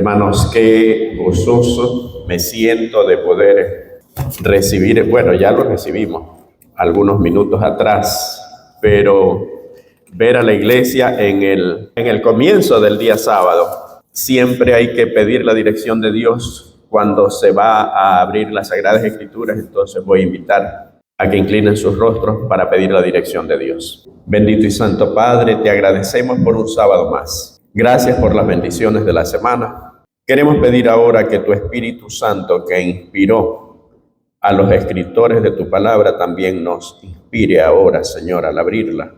Hermanos, qué gozoso me siento de poder recibir, bueno, ya lo recibimos algunos minutos atrás, pero ver a la iglesia en el comienzo del día sábado. Siempre hay que pedir la dirección de Dios cuando se va a abrir las Sagradas Escrituras, entonces voy a invitar a que inclinen sus rostros para pedir la dirección de Dios. Bendito y Santo Padre, te agradecemos por un sábado más. Gracias por las bendiciones de la semana. Queremos pedir ahora que tu Espíritu Santo, que inspiró a los escritores de tu palabra, también nos inspire ahora, Señor, al abrirla,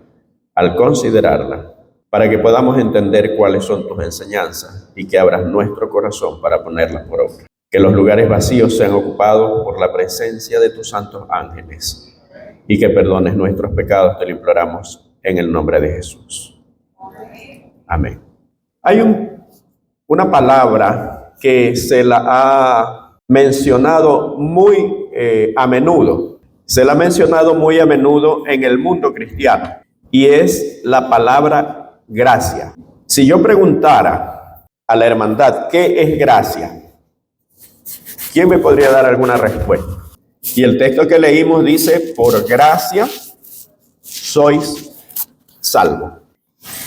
al considerarla, para que podamos entender cuáles son tus enseñanzas y que abras nuestro corazón para ponerlas por obra. Que los lugares vacíos sean ocupados por la presencia de tus santos ángeles y que perdones nuestros pecados, te lo imploramos en el nombre de Jesús. Amén. Hay una palabra que se la ha mencionado muy a menudo. Se la ha mencionado muy a menudo en el mundo cristiano y es la palabra gracia. Si yo preguntara a la hermandad, ¿qué es gracia? ¿Quién me podría dar alguna respuesta? Y el texto que leímos dice, por gracia sois salvos,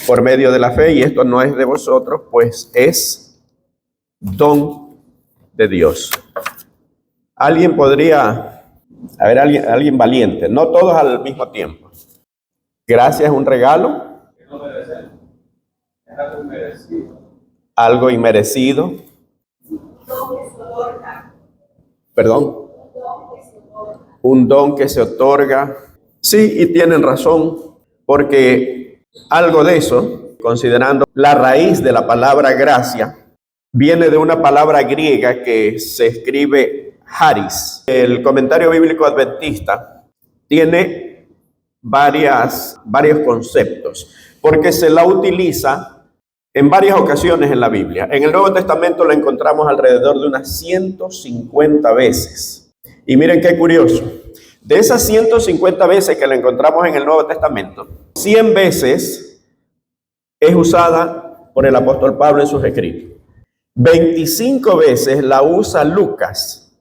por medio de la fe, y esto no es de vosotros, pues es don de Dios. ¿Alguien podría, alguien valiente, no todos al mismo tiempo? Gracia es un regalo, algo inmerecido. Perdón. Un don que se otorga. Sí, y tienen razón, porque algo de eso, considerando la raíz de la palabra gracia, viene de una palabra griega que se escribe charis. El comentario bíblico adventista tiene varios conceptos, porque se la utiliza en varias ocasiones en la Biblia. En el Nuevo Testamento la encontramos alrededor de unas 150 veces. Y miren qué curioso. De esas 150 veces que la encontramos en el Nuevo Testamento, 100 veces es usada por el apóstol Pablo en sus escritos. 25 veces la usa Lucas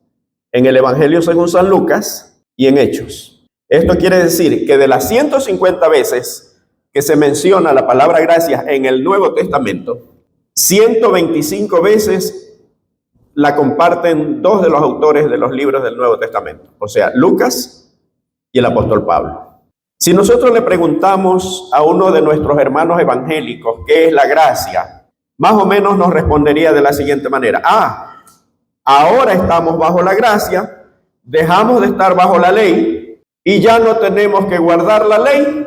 en el Evangelio según San Lucas y en Hechos. Esto quiere decir que de las 150 veces que se menciona la palabra gracia en el Nuevo Testamento, 125 veces la comparten dos de los autores de los libros del Nuevo Testamento, o sea, Lucas y el apóstol Pablo. Si nosotros le preguntamos a uno de nuestros hermanos evangélicos qué es la gracia, más o menos nos respondería de la siguiente manera: ahora estamos bajo la gracia, dejamos de estar bajo la ley y ya no tenemos que guardar la ley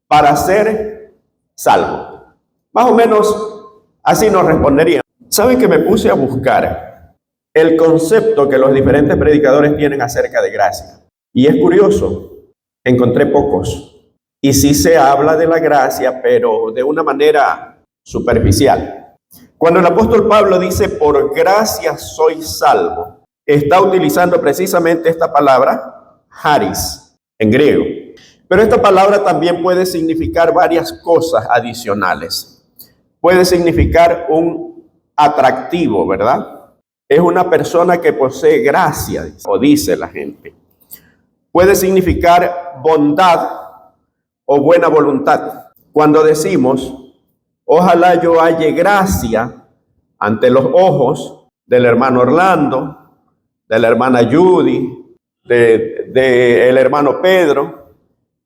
para ser salvo. Más o menos así nos responderían. ¿Saben que me puse a buscar el concepto que los diferentes predicadores tienen acerca de gracia? Y es curioso, encontré pocos. Y sí se habla de la gracia, pero de una manera superficial. Cuando el apóstol Pablo dice, por gracia soy salvo, está utilizando precisamente esta palabra, charis, en griego. Pero esta palabra también puede significar varias cosas adicionales. Puede significar un atractivo, ¿verdad? Es una persona que posee gracia, o dice la gente. Puede significar bondad o buena voluntad. Cuando decimos, ojalá yo halle gracia ante los ojos del hermano Orlando, de la hermana Judy, del hermano Pedro,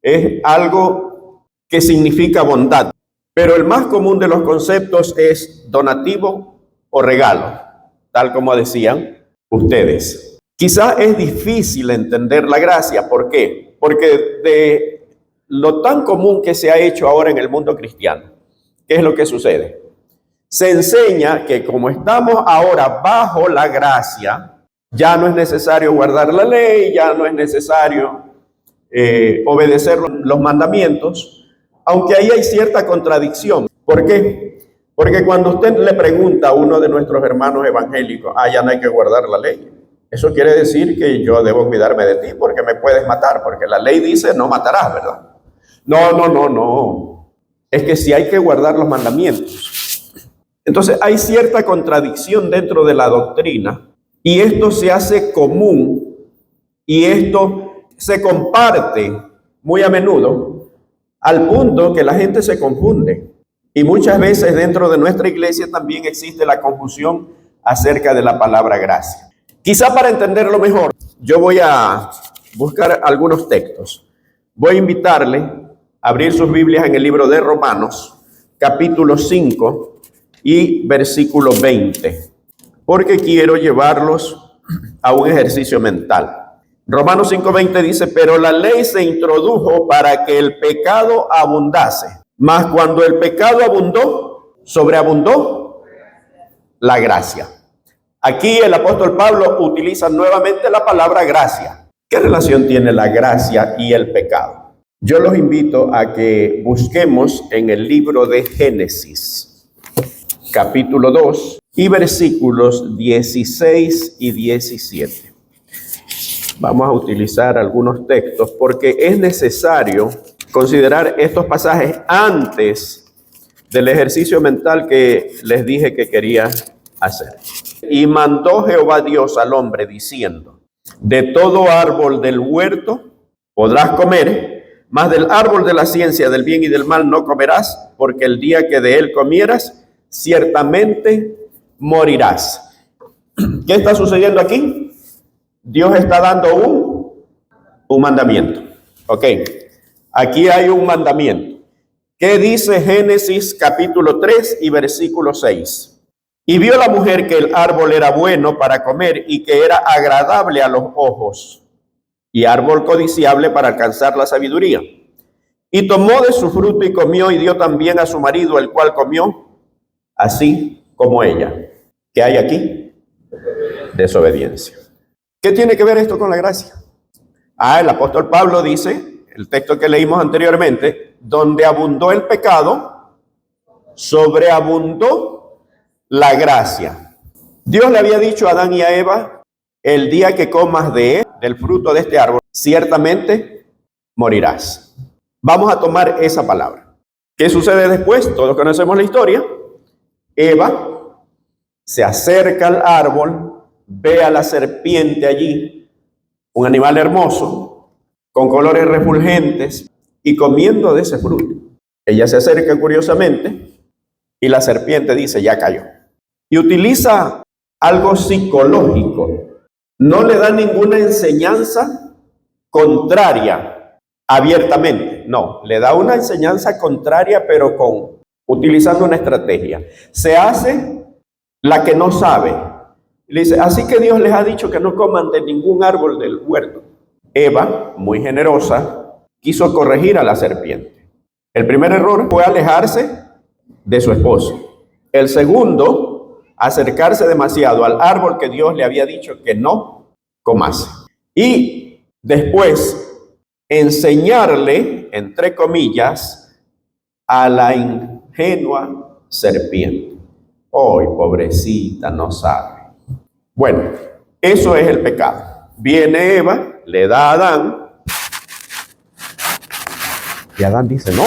es algo que significa bondad. Pero el más común de los conceptos es donativo o regalo, tal como decían ustedes. Quizás es difícil entender la gracia. ¿Por qué? Porque de lo tan común que se ha hecho ahora en el mundo cristiano, ¿qué es lo que sucede? Se enseña que como estamos ahora bajo la gracia, ya no es necesario guardar la ley, ya no es necesario obedecer los mandamientos, aunque ahí hay cierta contradicción. ¿Por qué? Porque cuando usted le pregunta a uno de nuestros hermanos evangélicos, ya no hay que guardar la ley, eso quiere decir que yo debo cuidarme de ti porque me puedes matar, porque la ley dice no matarás, ¿verdad? No. Es que sí hay que guardar los mandamientos. Entonces hay cierta contradicción dentro de la doctrina y esto se hace común y esto se comparte muy a menudo al punto que la gente se confunde. Y muchas veces dentro de nuestra iglesia también existe la confusión acerca de la palabra gracia. Quizá para entenderlo mejor, yo voy a buscar algunos textos. Voy a invitarle a abrir sus Biblias en el libro de Romanos, capítulo 5 y versículo 20, porque quiero llevarlos a un ejercicio mental. Romanos 5:20 dice, pero la ley se introdujo para que el pecado abundase, mas cuando el pecado abundó, sobreabundó la gracia. Aquí el apóstol Pablo utiliza nuevamente la palabra gracia. ¿Qué relación tiene la gracia y el pecado? Yo los invito a que busquemos en el libro de Génesis, capítulo 2 y versículos 16 y 17. Vamos a utilizar algunos textos porque es necesario considerar estos pasajes antes del ejercicio mental que les dije que quería hacer. Y mandó Jehová Dios al hombre diciendo, de todo árbol del huerto podrás comer, mas del árbol de la ciencia del bien y del mal no comerás, porque el día que de él comieras, ciertamente morirás. ¿Qué está sucediendo aquí? Dios está dando un mandamiento. Ok, aquí hay un mandamiento. ¿Qué dice Génesis capítulo 3 y versículo 6? Y vio la mujer que el árbol era bueno para comer y que era agradable a los ojos y árbol codiciable para alcanzar la sabiduría. Y tomó de su fruto y comió y dio también a su marido, el cual comió así como ella. ¿Qué hay aquí? Desobediencia. ¿Qué tiene que ver esto con la gracia? El apóstol Pablo dice, el texto que leímos anteriormente, donde abundó el pecado, sobreabundó la gracia. Dios le había dicho a Adán y a Eva, el día que comas del fruto de este árbol, ciertamente morirás. Vamos a tomar esa palabra. ¿Qué sucede después? Todos conocemos la historia. Eva se acerca al árbol, ve a la serpiente allí, un animal hermoso, con colores refulgentes, y comiendo de ese fruto. Ella se acerca curiosamente y la serpiente dice, ya cayó. Y utiliza algo psicológico. No le da ninguna enseñanza contraria abiertamente. No, le da una enseñanza contraria, pero utilizando una estrategia. Se hace la que no sabe. Le dice, así que Dios les ha dicho que no coman de ningún árbol del huerto. Eva, muy generosa, quiso corregir a la serpiente. El primer error fue alejarse de su esposo. El segundo, acercarse demasiado al árbol que Dios le había dicho que no comase. Y después, enseñarle, entre comillas, a la ingenua serpiente. ¡Ay, pobrecita, no sabe! Bueno, eso es el pecado. Viene Eva, le da a Adán, y Adán dice, no,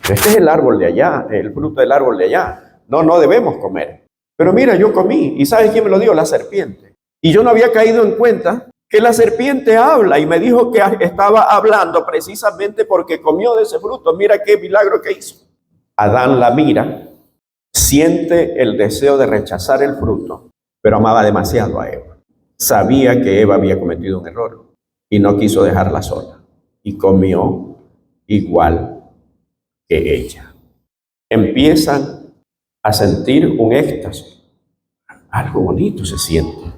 este es el árbol de allá, el fruto del árbol de allá. No debemos comer. Pero mira, yo comí, ¿y sabes quién me lo dio? La serpiente. Y yo no había caído en cuenta que la serpiente habla y me dijo que estaba hablando precisamente porque comió de ese fruto. Mira qué milagro que hizo. Adán la mira, siente el deseo de rechazar el fruto, pero amaba demasiado a Eva. Sabía que Eva había cometido un error y no quiso dejarla sola. Y comió igual que ella. Empiezan a sentir un éxtasis. Algo bonito se siente.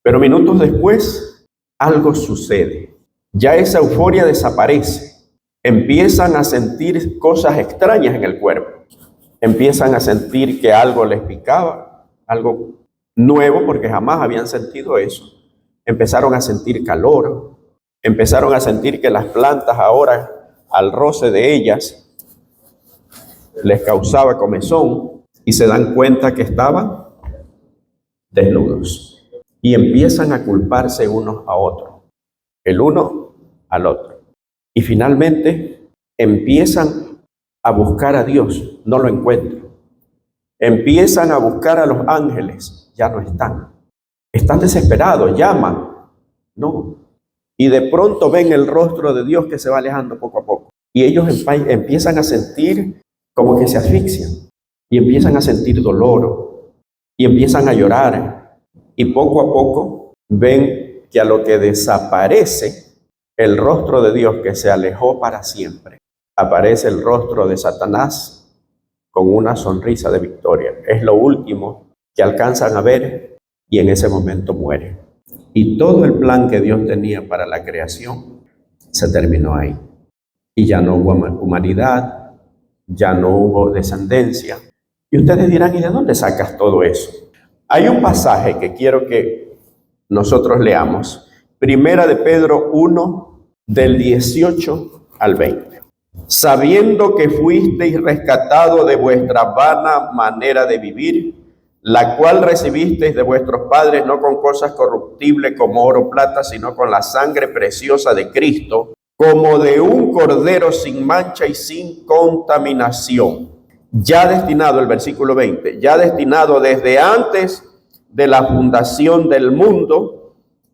Pero minutos después, algo sucede. Ya esa euforia desaparece. Empiezan a sentir cosas extrañas en el cuerpo. Empiezan a sentir que algo les picaba, algo nuevo porque jamás habían sentido eso. Empezaron a sentir calor, empezaron a sentir que las plantas ahora, al roce de ellas, les causaba comezón y se dan cuenta que estaban desnudos. Y empiezan a culparse unos a otros, el uno al otro. Y finalmente empiezan a buscar a Dios, no lo encuentro. Empiezan a buscar a los ángeles, ya no están. Están desesperados, llaman, no. Y de pronto ven el rostro de Dios que se va alejando poco a poco. Y ellos empiezan a sentir como que se asfixian. Y empiezan a sentir dolor. Y empiezan a llorar. Y poco a poco ven que a lo que desaparece el rostro de Dios que se alejó para siempre, aparece el rostro de Satanás con una sonrisa de victoria. Es lo último que alcanzan a ver y en ese momento muere. Y todo el plan que Dios tenía para la creación se terminó ahí. Y ya no hubo humanidad, ya no hubo descendencia. Y ustedes dirán, ¿y de dónde sacas todo eso? Hay un pasaje que quiero que nosotros leamos. Primera de Pedro 1, del 18 al 20. Sabiendo que fuisteis rescatados de vuestra vana manera de vivir, la cual recibisteis de vuestros padres, no con cosas corruptibles como oro o plata, sino con la sangre preciosa de Cristo, como de un cordero sin mancha y sin contaminación, ya destinado, el versículo 20, ya destinado desde antes de la fundación del mundo,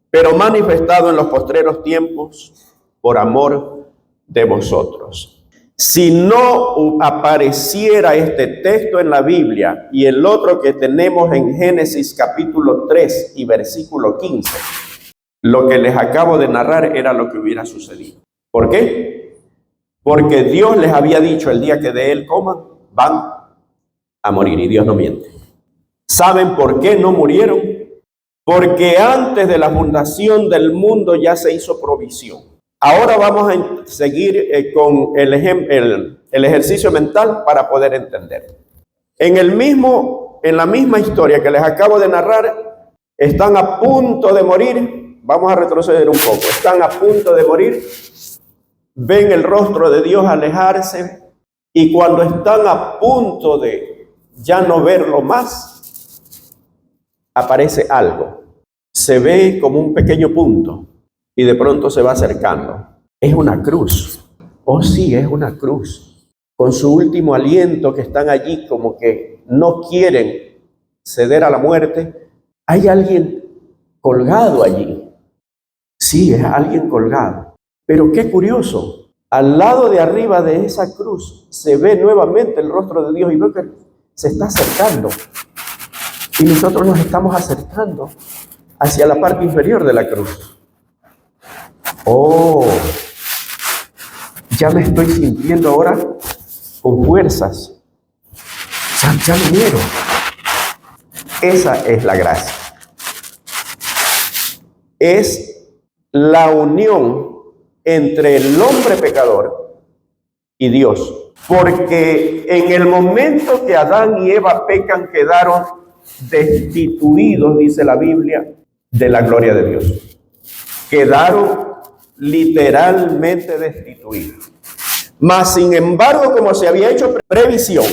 pero manifestado en los postreros tiempos por amor de vosotros. Si no apareciera este texto en la Biblia y el otro que tenemos en Génesis capítulo 3 y versículo 15, lo que les acabo de narrar era lo que hubiera sucedido. ¿Por qué? Porque Dios les había dicho el día que de él coman, van a morir, y Dios no miente. ¿Saben por qué no murieron? Porque antes de la fundación del mundo ya se hizo provisión. Ahora vamos a seguir con el ejercicio mental para poder entender. En la misma historia que les acabo de narrar, están a punto de morir. Vamos a retroceder un poco. Están a punto de morir. Ven el rostro de Dios alejarse. Y cuando están a punto de ya no verlo más, aparece algo. Se ve como un pequeño punto. Y de pronto se va acercando. Es una cruz. Oh sí, es una cruz. Con su último aliento, que están allí como que no quieren ceder a la muerte. Hay alguien colgado allí. Sí, es alguien colgado. Pero qué curioso. Al lado de arriba de esa cruz se ve nuevamente el rostro de Dios y veo que se está acercando. Y nosotros nos estamos acercando hacia la parte inferior de la cruz. Oh, ya me estoy sintiendo ahora con fuerzas. Ya me vieron. Esa es la gracia. Es la unión entre el hombre pecador y Dios. Porque en el momento que Adán y Eva pecan, quedaron destituidos, dice la Biblia, de la gloria de Dios. Quedaron literalmente destituidos. Mas, sin embargo, como se había hecho previsión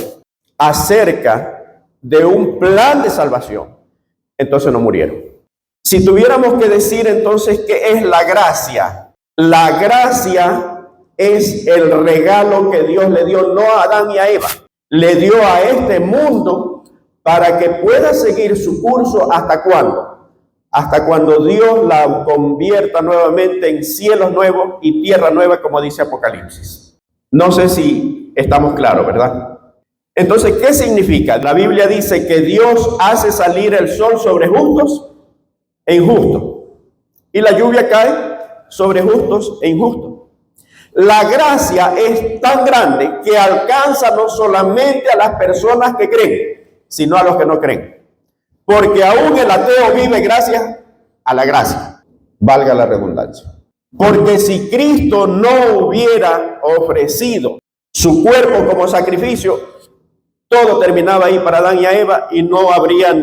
acerca de un plan de salvación, entonces no murieron. Si tuviéramos que decir entonces qué es la gracia es el regalo que Dios le dio no a Adán y a Eva, le dio a este mundo para que pueda seguir su curso. ¿Hasta cuándo? Hasta cuando Dios la convierta nuevamente en cielos nuevos y tierra nueva, como dice Apocalipsis. No sé si estamos claros, ¿verdad? Entonces, ¿qué significa? La Biblia dice que Dios hace salir el sol sobre justos e injustos, y la lluvia cae sobre justos e injustos. La gracia es tan grande que alcanza no solamente a las personas que creen, sino a los que no creen. Porque aún el ateo vive gracias a la gracia, valga la redundancia. Porque si Cristo no hubiera ofrecido su cuerpo como sacrificio, todo terminaba ahí para Adán y a Eva y no habría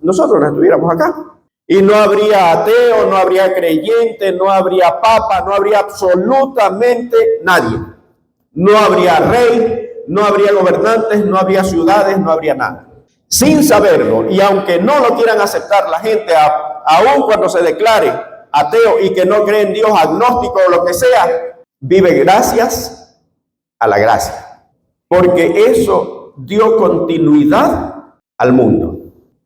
nosotros no estuviéramos acá. Y no habría ateo, no habría creyente, no habría papa, no habría absolutamente nadie. No habría rey, no habría gobernantes, no habría ciudades, no habría nada. Sin saberlo, y aunque no lo quieran aceptar la gente, aun cuando se declare ateo y que no cree en Dios, agnóstico o lo que sea, vive gracias a la gracia. Porque eso dio continuidad al mundo.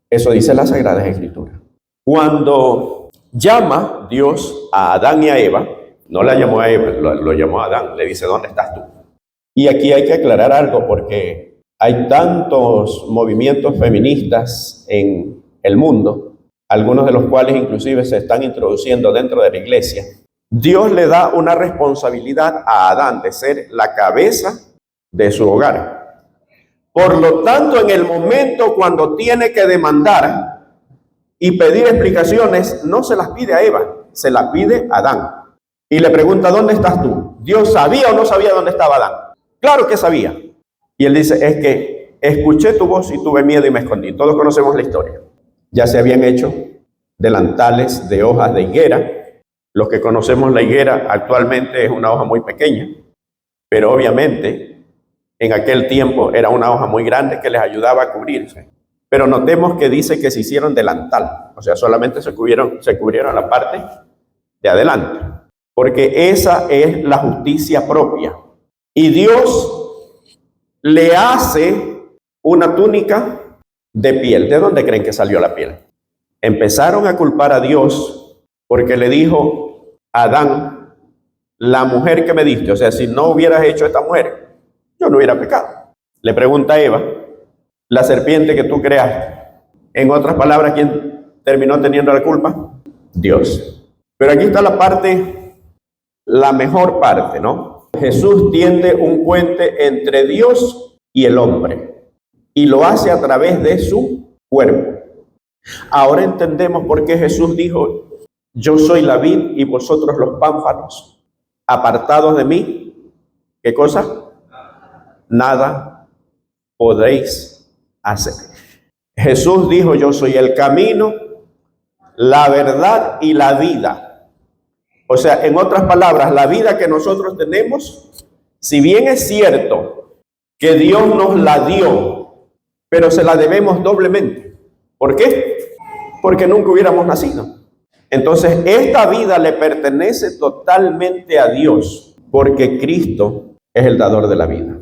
Eso dice la Sagrada Escritura. Cuando llama Dios a Adán y a Eva, no la llamó a Eva, lo llamó a Adán, le dice, ¿dónde estás tú? Y aquí hay que aclarar algo porque hay tantos movimientos feministas en el mundo, algunos de los cuales inclusive se están introduciendo dentro de la iglesia. Dios le da una responsabilidad a Adán de ser la cabeza de su hogar. Por lo tanto, en el momento cuando tiene que demandar y pedir explicaciones, no se las pide a Eva, se las pide a Adán. Y le pregunta, ¿dónde estás tú? ¿Dios sabía o no sabía dónde estaba Adán? Claro que sabía. Y él dice, es que escuché tu voz y tuve miedo y me escondí. Todos conocemos la historia. Ya se habían hecho delantales de hojas de higuera. Los que conocemos la higuera actualmente es una hoja muy pequeña, pero obviamente en aquel tiempo era una hoja muy grande que les ayudaba a cubrirse. Pero notemos que dice que se hicieron delantal, o sea, solamente se cubrieron la parte de adelante, porque esa es la justicia propia. Y Dios le hace una túnica de piel. ¿De dónde creen que salió la piel? Empezaron a culpar a Dios porque le dijo a Adán, la mujer que me diste, o sea, si no hubieras hecho esta mujer, yo no hubiera pecado. Le pregunta a Eva, la serpiente que tú creaste. En otras palabras, ¿quién terminó teniendo la culpa? Dios. Pero aquí está la parte, la mejor parte, ¿no? Jesús tiende un puente entre Dios y el hombre y lo hace a través de su cuerpo. Ahora entendemos por qué Jesús dijo, yo soy la vid y vosotros los pámpanos. Apartados de mí, ¿qué cosa? Nada podéis hacer. Jesús dijo, yo soy el camino, la verdad y la vida. O sea, en otras palabras, la vida que nosotros tenemos, si bien es cierto que Dios nos la dio, pero se la debemos doblemente. ¿Por qué? Porque nunca hubiéramos nacido. Entonces, esta vida le pertenece totalmente a Dios, porque Cristo es el dador de la vida.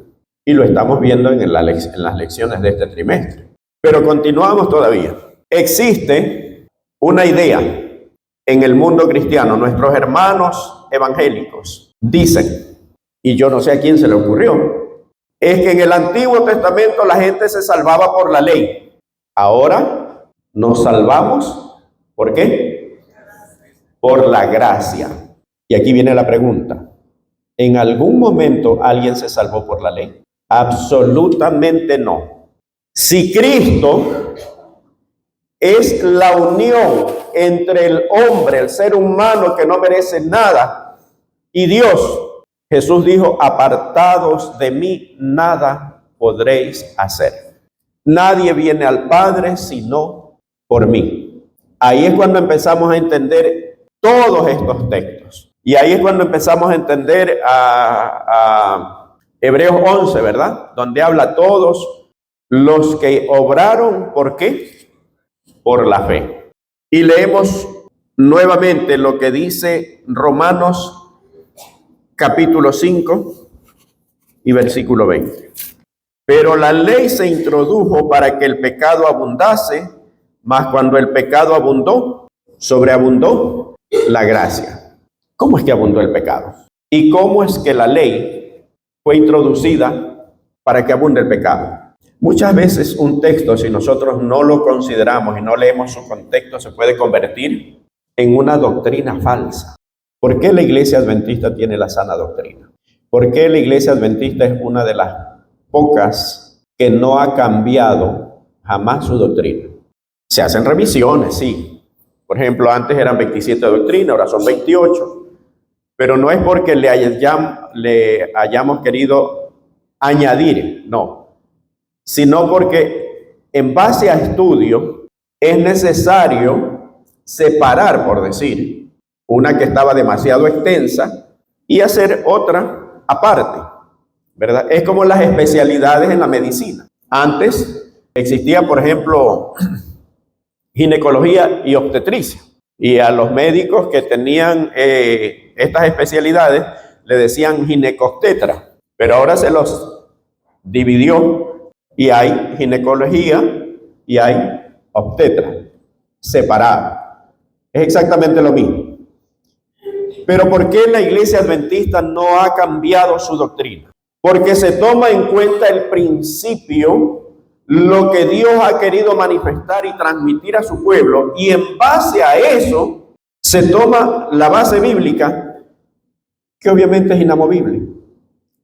Y lo estamos viendo en las lecciones de este trimestre. Pero continuamos todavía. Existe una idea en el mundo cristiano. Nuestros hermanos evangélicos dicen, y yo no sé a quién se le ocurrió, es que en el Antiguo Testamento la gente se salvaba por la ley. Ahora nos salvamos, ¿por qué? Por la gracia. Y aquí viene la pregunta. ¿En algún momento alguien se salvó por la ley? Absolutamente no. Si Cristo es la unión entre el hombre, el ser humano que no merece nada, y Dios, Jesús dijo, apartados de mí, nada podréis hacer. Nadie viene al Padre sino por mí. Ahí es cuando empezamos a entender todos estos textos. Y ahí es cuando empezamos a entender a Hebreos 11, ¿verdad? Donde habla todos los que obraron, ¿por qué? Por la fe. Y leemos nuevamente lo que dice Romanos capítulo 5 y versículo 20. Pero la ley se introdujo para que el pecado abundase, mas cuando el pecado abundó, sobreabundó la gracia. ¿Cómo es que abundó el pecado? ¿Y cómo es que la ley fue introducida para que abunde el pecado? Muchas veces un texto, si nosotros no lo consideramos y no leemos su contexto, se puede convertir en una doctrina falsa. ¿Por qué la Iglesia Adventista tiene la sana doctrina? ¿Por qué la Iglesia Adventista es una de las pocas que no ha cambiado jamás su doctrina? Se hacen revisiones, sí. Por ejemplo, antes eran 27 doctrinas, ahora son 28. Pero no es porque le hayamos querido añadir, no. Sino porque en base a estudio es necesario separar, por decir, una que estaba demasiado extensa y hacer otra aparte, ¿verdad? Es como las especialidades en la medicina. Antes existía, por ejemplo, ginecología y obstetricia. Y a los médicos que tenían estas especialidades le decían ginecobstetra. Pero ahora se los dividió y hay ginecología y hay obstetra, separado. Es exactamente lo mismo. Pero ¿por qué la Iglesia Adventista no ha cambiado su doctrina? Porque se toma en cuenta el principio, lo que Dios ha querido manifestar y transmitir a su pueblo, y en base a eso se toma la base bíblica, que obviamente es inamovible.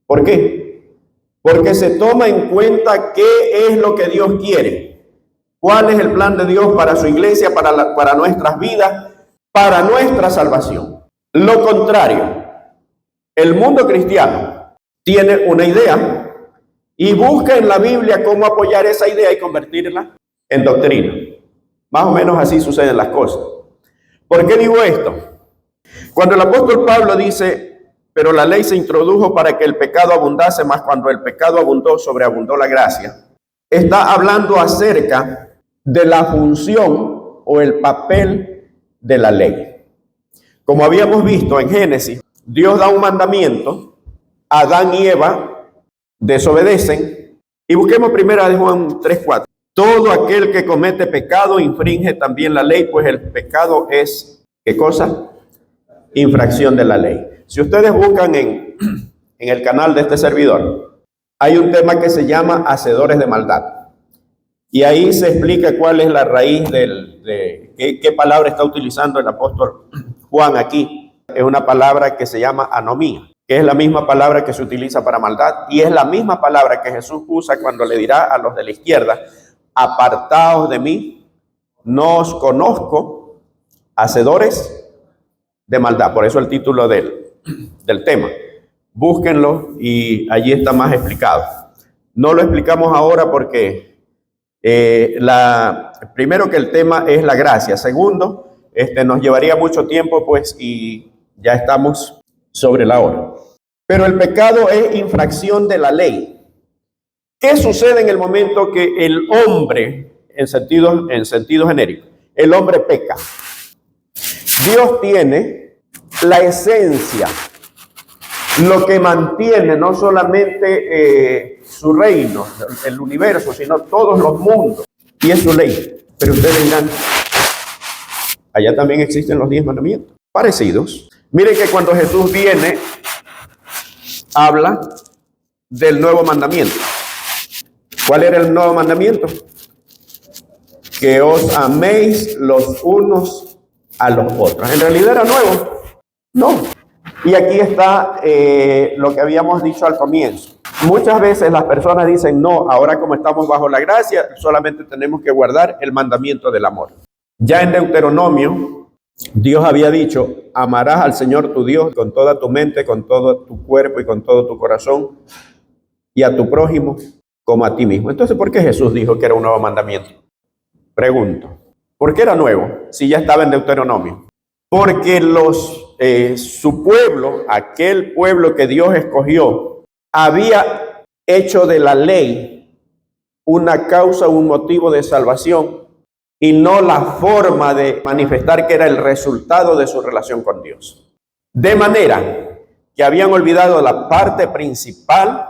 ¿Por qué? Porque se toma en cuenta qué es lo que Dios quiere, cuál es el plan de Dios para su iglesia, para nuestras vidas, para nuestra salvación. Lo contrario, el mundo cristiano tiene una idea y busca en la Biblia cómo apoyar esa idea y convertirla en doctrina. Más o menos así suceden las cosas. ¿Por qué digo esto? Cuando el apóstol Pablo dice, pero la ley se introdujo para que el pecado abundase, más cuando el pecado abundó, sobreabundó la gracia, está hablando acerca de la función o el papel de la ley. Como habíamos visto en Génesis, Dios da un mandamiento, Adán y Eva desobedecen, y busquemos primera de Juan 3:4. Todo aquel que comete pecado infringe también la ley, pues el pecado es, ¿qué cosa? Infracción de la ley. Si ustedes buscan en el canal de este servidor, hay un tema que se llama hacedores de maldad. Y ahí se explica cuál es la raíz de qué palabra está utilizando el apóstol Juan aquí. Es una palabra que se llama anomía, que es la misma palabra que se utiliza para maldad, y es la misma palabra que Jesús usa cuando le dirá a los de la izquierda, apartaos de mí, no os conozco, hacedores de maldad. Por eso el título del tema. Búsquenlo y allí está más explicado. No lo explicamos ahora porque primero que el tema es la gracia. Segundo, nos llevaría mucho tiempo, pues, y ya estamos sobre la hora. Pero el pecado es infracción de la ley. ¿Qué sucede en el momento que el hombre, en sentido genérico, el hombre peca? Dios tiene la esencia, lo que mantiene no solamente su reino, el universo, sino todos los mundos, y es su ley. Pero ustedes dirán, allá también existen los 10 mandamientos, parecidos. Miren que cuando Jesús viene, habla del nuevo mandamiento. ¿Cuál era el nuevo mandamiento? Que os améis los unos a los otros. ¿En realidad era nuevo? No. Y aquí está lo que habíamos dicho al comienzo. Muchas veces las personas dicen, no, ahora como estamos bajo la gracia, solamente tenemos que guardar el mandamiento del amor. Ya en Deuteronomio, Dios había dicho, amarás al Señor tu Dios con toda tu mente, con todo tu cuerpo y con todo tu corazón, y a tu prójimo como a ti mismo. Entonces, ¿por qué Jesús dijo que era un nuevo mandamiento? Pregunto, ¿por qué era nuevo si ya estaba en Deuteronomio? Porque su pueblo, aquel pueblo que Dios escogió, había hecho de la ley una causa, un motivo de salvación, y no la forma de manifestar que era el resultado de su relación con Dios. De manera que habían olvidado la parte principal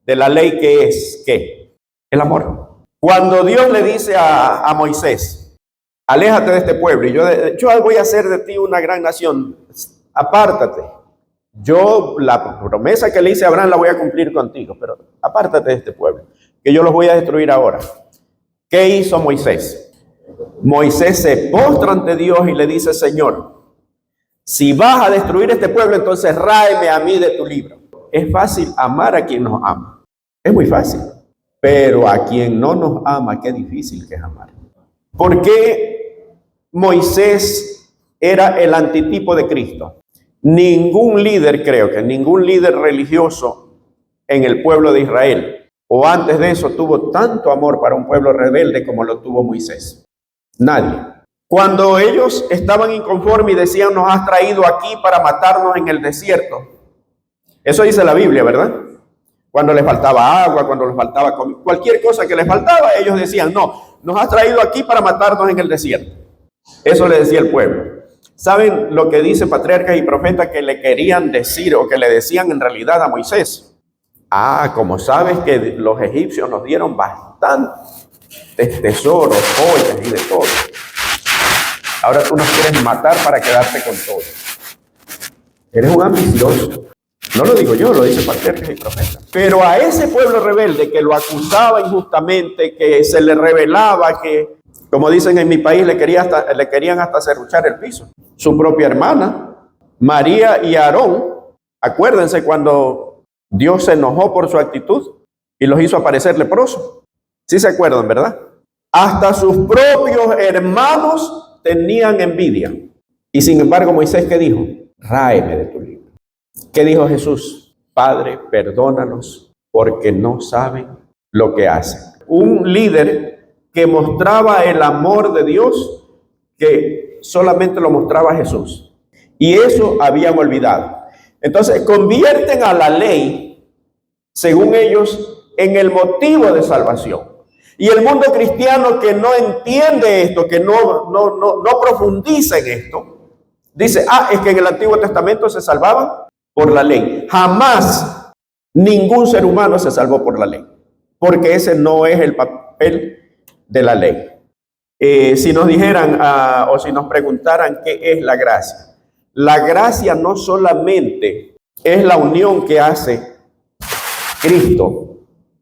de la ley, que es, ¿qué? El amor. Cuando Dios le dice a Moisés, aléjate de este pueblo, y yo voy a hacer de ti una gran nación, apártate. Yo la promesa que le hice a Abraham la voy a cumplir contigo, pero apártate de este pueblo, que yo los voy a destruir ahora. ¿Qué hizo Moisés? Moisés se postra ante Dios y le dice, Señor, si vas a destruir este pueblo, entonces ráeme a mí de tu libro. Es fácil amar a quien nos ama. Es muy fácil. Pero a quien no nos ama, qué difícil que es amar. ¿Por qué Moisés era el antitipo de Cristo? Ningún líder, creo que ningún líder religioso en el pueblo de Israel o antes de eso tuvo tanto amor para un pueblo rebelde como lo tuvo Moisés. Nadie. Cuando ellos estaban inconformes y decían, nos has traído aquí para matarnos en el desierto. Eso dice la Biblia, ¿verdad? Cuando les faltaba agua, cuando les faltaba comida, cualquier cosa que les faltaba, ellos decían, no, nos has traído aquí para matarnos en el desierto. Eso le decía el pueblo. ¿Saben lo que dice patriarcas y profetas que le querían decir o que le decían en realidad a Moisés? Como sabes que los egipcios nos dieron bastantes tesoros, joyas y de todo. Ahora tú nos quieres matar para quedarte con todo. Eres un ambicioso. No lo digo yo, lo dice patriarcas y profetas. Pero a ese pueblo rebelde que lo acusaba injustamente, que se le revelaba, que, como dicen en mi país, le querían hasta serruchar el piso. Su propia hermana, María y Aarón, acuérdense cuando Dios se enojó por su actitud y los hizo aparecer leprosos. Sí se acuerdan, ¿verdad? Hasta sus propios hermanos tenían envidia. Y sin embargo, Moisés, ¿qué dijo? Ráeme de tu libro. ¿Qué dijo Jesús? Padre, perdónalos porque no saben lo que hacen. Un líder que mostraba el amor de Dios que solamente lo mostraba Jesús. Y eso habían olvidado. Entonces convierten a la ley, según ellos, en el motivo de salvación. Y el mundo cristiano que no entiende esto, que no profundiza en esto, dice, es que en el Antiguo Testamento se salvaban por la ley. Jamás ningún ser humano se salvó por la ley, porque ese no es el papel de la ley. Si nos dijeran o si nos preguntaran qué es la gracia no solamente es la unión que hace Cristo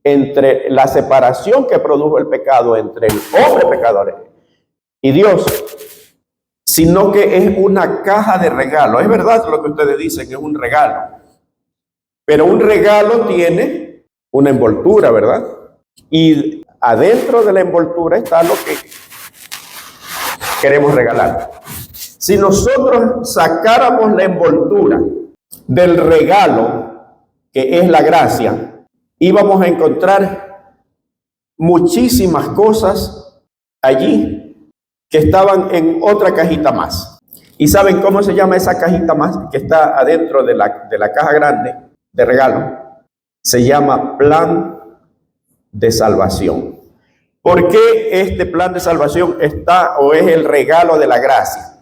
entre la separación que produjo el pecado entre el hombre pecador y Dios, sino que es una caja de regalo. Es verdad lo que ustedes dicen, es un regalo. Pero un regalo tiene una envoltura, ¿verdad? Y adentro de la envoltura está lo que queremos regalar. Si nosotros sacáramos la envoltura del regalo, que es la gracia, íbamos a encontrar muchísimas cosas allí que estaban en otra cajita más. ¿Y saben cómo se llama esa cajita más que está adentro de la caja grande de regalo? Se llama plan de salvación. ¿Por qué este plan de salvación está o es el regalo de la gracia?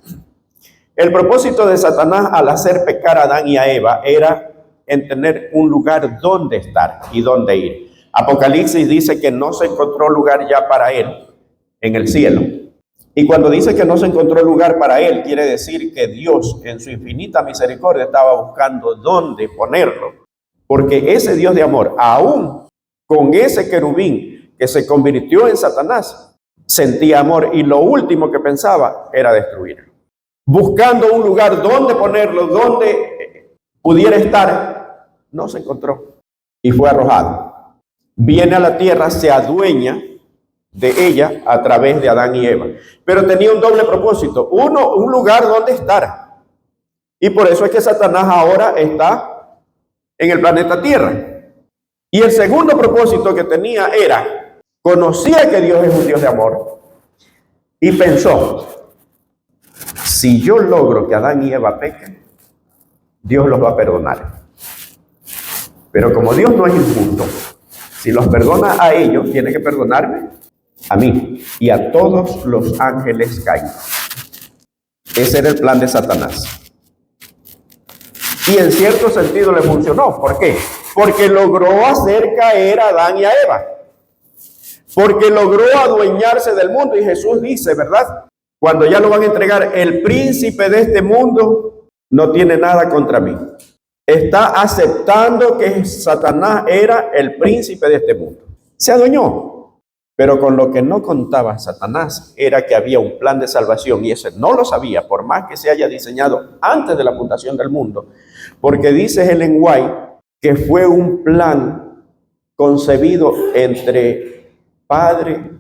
El propósito de Satanás al hacer pecar a Adán y a Eva era en tener un lugar donde estar y donde ir. Apocalipsis dice que no se encontró lugar ya para él en el cielo. Y cuando dice que no se encontró lugar para él, quiere decir que Dios en su infinita misericordia estaba buscando dónde ponerlo. Porque ese Dios de amor, aún con ese querubín que se convirtió en Satanás, sentía amor y lo último que pensaba era destruirlo. Buscando un lugar donde ponerlo, donde pudiera estar, no se encontró y fue arrojado. Viene a la tierra, se adueña de ella a través de Adán y Eva. Pero tenía un doble propósito. Uno, un lugar donde estar. Y por eso es que Satanás ahora está en el planeta Tierra. Y el segundo propósito que tenía era, conocía que Dios es un Dios de amor. Y pensó, si yo logro que Adán y Eva pequen, Dios los va a perdonar. Pero como Dios no es injusto, si los perdona a ellos, tiene que perdonarme a mí y a todos los ángeles caídos. Ese era el plan de Satanás. Y en cierto sentido le funcionó. ¿Por qué? Porque logró hacer caer a Adán y a Eva. Porque logró adueñarse del mundo. Y Jesús dice, ¿verdad? Cuando ya lo van a entregar, el príncipe de este mundo no tiene nada contra mí. Está aceptando que Satanás era el príncipe de este mundo. Se adueñó. Pero con lo que no contaba Satanás era que había un plan de salvación y ese no lo sabía, por más que se haya diseñado antes de la fundación del mundo. Porque dice Ellen White que fue un plan concebido entre Padre,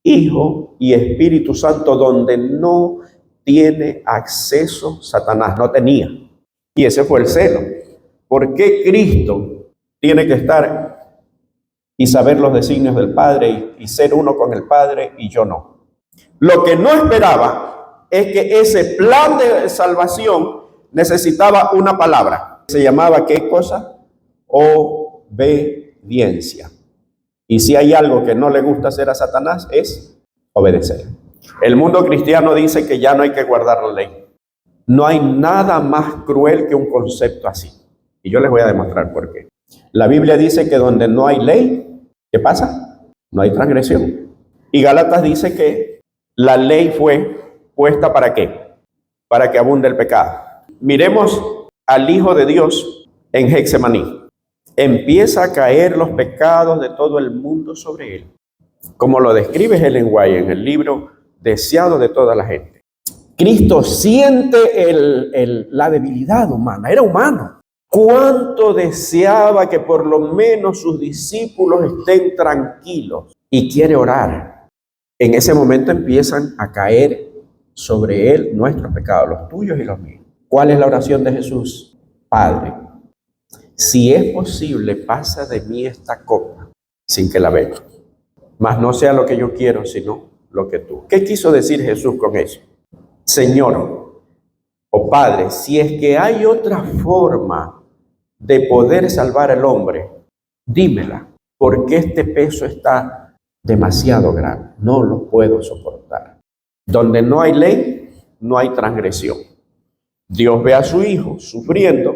Hijo y Espíritu Santo, donde no tiene acceso Satanás, no tenía. Y ese fue el celo. ¿Por qué Cristo tiene que estar y saber los designios del Padre y ser uno con el Padre y yo no? Lo que no esperaba es que ese plan de salvación necesitaba una palabra. Se llamaba, ¿qué cosa? Obediencia. Y si hay algo que no le gusta hacer a Satanás es obedecer. El mundo cristiano dice que ya no hay que guardar la ley. No hay nada más cruel que un concepto así. Y yo les voy a demostrar por qué. La Biblia dice que donde no hay ley, ¿qué pasa? No hay transgresión. Y Gálatas dice que la ley fue puesta ¿para qué? Para que abunde el pecado. Miremos al Hijo de Dios en Getsemaní. Empieza a caer los pecados de todo el mundo sobre él, como lo describe Ellen White en el libro Deseado de toda la gente. Cristo siente la debilidad humana, era humano. Cuánto deseaba que por lo menos sus discípulos estén tranquilos, y quiere orar. En ese momento empiezan a caer sobre él nuestros pecados, los tuyos y los míos. ¿Cuál es la oración de Jesús? Padre, si es posible, pasa de mí esta copa sin que la beba, mas no sea lo que yo quiero, sino lo que tú. ¿Qué quiso decir Jesús con eso? Señor, o Padre, si es que hay otra forma de poder salvar al hombre, dímela, porque este peso está demasiado grande, no lo puedo soportar. Donde no hay ley, no hay transgresión. Dios ve a su Hijo sufriendo.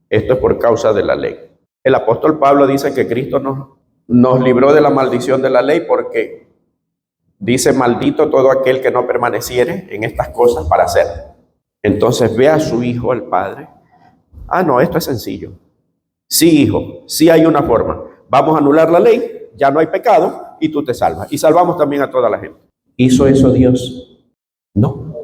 Esto es por causa de la ley. El apóstol Pablo dice que Cristo nos libró de la maldición de la ley porque dice: maldito todo aquel que no permaneciere en estas cosas para hacer. Entonces ve a su Hijo, el Padre. No, esto es sencillo. Sí, hijo, sí hay una forma. Vamos a anular la ley, ya no hay pecado y tú te salvas. Y salvamos también a toda la gente. ¿Hizo eso Dios? No.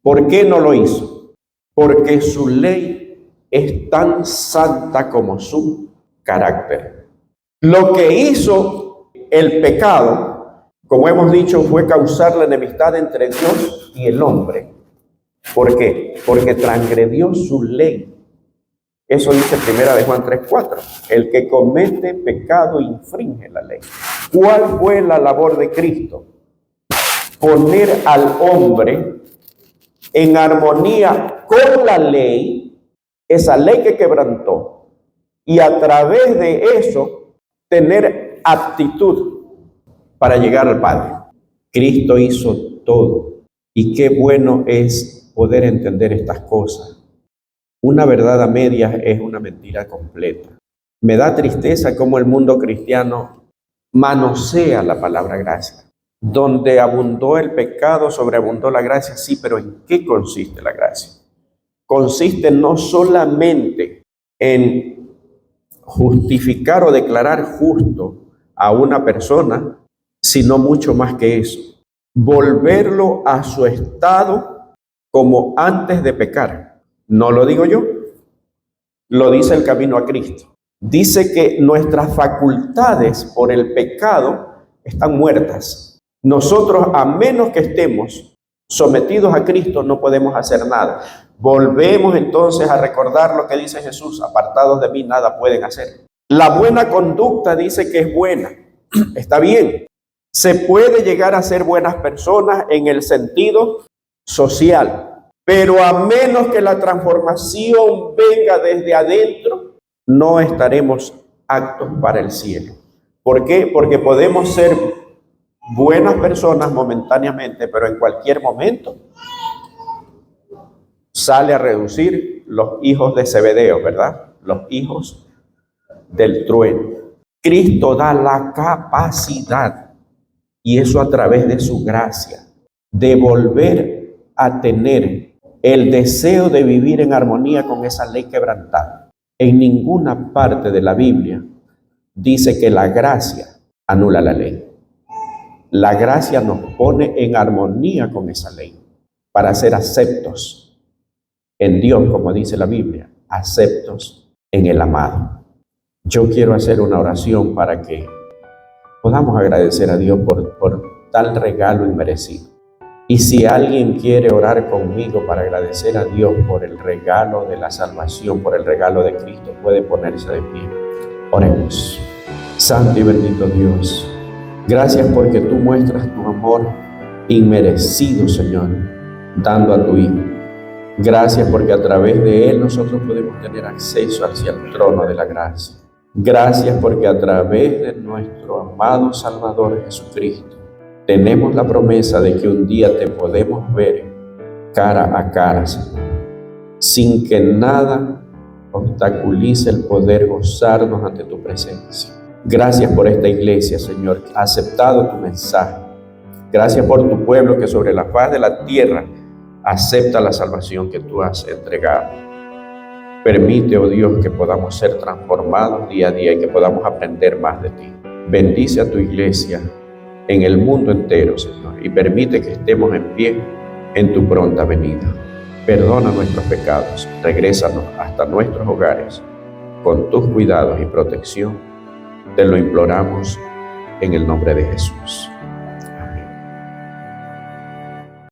¿Por qué no lo hizo? Porque su ley es tan santa como su carácter. Lo que hizo el pecado, como hemos dicho, fue causar la enemistad entre Dios y el hombre. ¿Por qué? Porque transgredió su ley. Eso dice 1 Juan 3:4. El que comete pecado infringe la ley. ¿Cuál fue la labor de Cristo? Poner al hombre en armonía con la ley, esa ley que quebrantó, y a través de eso tener aptitud para llegar al Padre. Cristo hizo todo, y qué bueno es poder entender estas cosas. Una verdad a medias es una mentira completa. Me da tristeza cómo el mundo cristiano manosea la palabra gracia. Donde abundó el pecado, sobreabundó la gracia. Sí, pero ¿en qué consiste la gracia? Consiste no solamente en justificar o declarar justo a una persona, sino mucho más que eso. Volverlo a su estado como antes de pecar. No lo digo yo, lo dice el Camino a Cristo. Dice que nuestras facultades por el pecado están muertas. Nosotros, a menos que estemos sometidos a Cristo, no podemos hacer nada. Volvemos entonces a recordar lo que dice Jesús: apartados de mí nada pueden hacer. La buena conducta dice que es buena. Está bien. Se puede llegar a ser buenas personas en el sentido social, pero a menos que la transformación venga desde adentro, no estaremos aptos para el cielo. ¿Por qué? Porque podemos ser buenas personas momentáneamente, pero en cualquier momento sale a reducir los hijos de Zebedeo, ¿verdad? Los hijos del trueno. Cristo da la capacidad, y eso a través de su gracia, de volver a tener el deseo de vivir en armonía con esa ley quebrantada. En ninguna parte de la Biblia dice que la gracia anula la ley. La gracia nos pone en armonía con esa ley para ser aceptos en Dios, como dice la Biblia, aceptos en el amado. Yo quiero hacer una oración para que podamos agradecer a Dios por tal regalo inmerecido. Y si alguien quiere orar conmigo para agradecer a Dios por el regalo de la salvación, por el regalo de Cristo, puede ponerse de pie. Oremos. Santo y bendito Dios, gracias porque tú muestras tu amor inmerecido, Señor, dando a tu Hijo. Gracias porque a través de Él nosotros podemos tener acceso hacia el trono de la gracia. Gracias porque a través de nuestro amado Salvador Jesucristo tenemos la promesa de que un día te podemos ver cara a cara, Señor, sin que nada obstaculice el poder gozarnos ante tu presencia. Gracias por esta iglesia, Señor, que ha aceptado tu mensaje. Gracias por tu pueblo que sobre la faz de la tierra acepta la salvación que tú has entregado. Permite, oh Dios, que podamos ser transformados día a día y que podamos aprender más de ti. Bendice a tu iglesia en el mundo entero, Señor, y permite que estemos en pie en tu pronta venida. Perdona nuestros pecados, regrésanos hasta nuestros hogares con tus cuidados y protección. Te lo imploramos en el nombre de Jesús.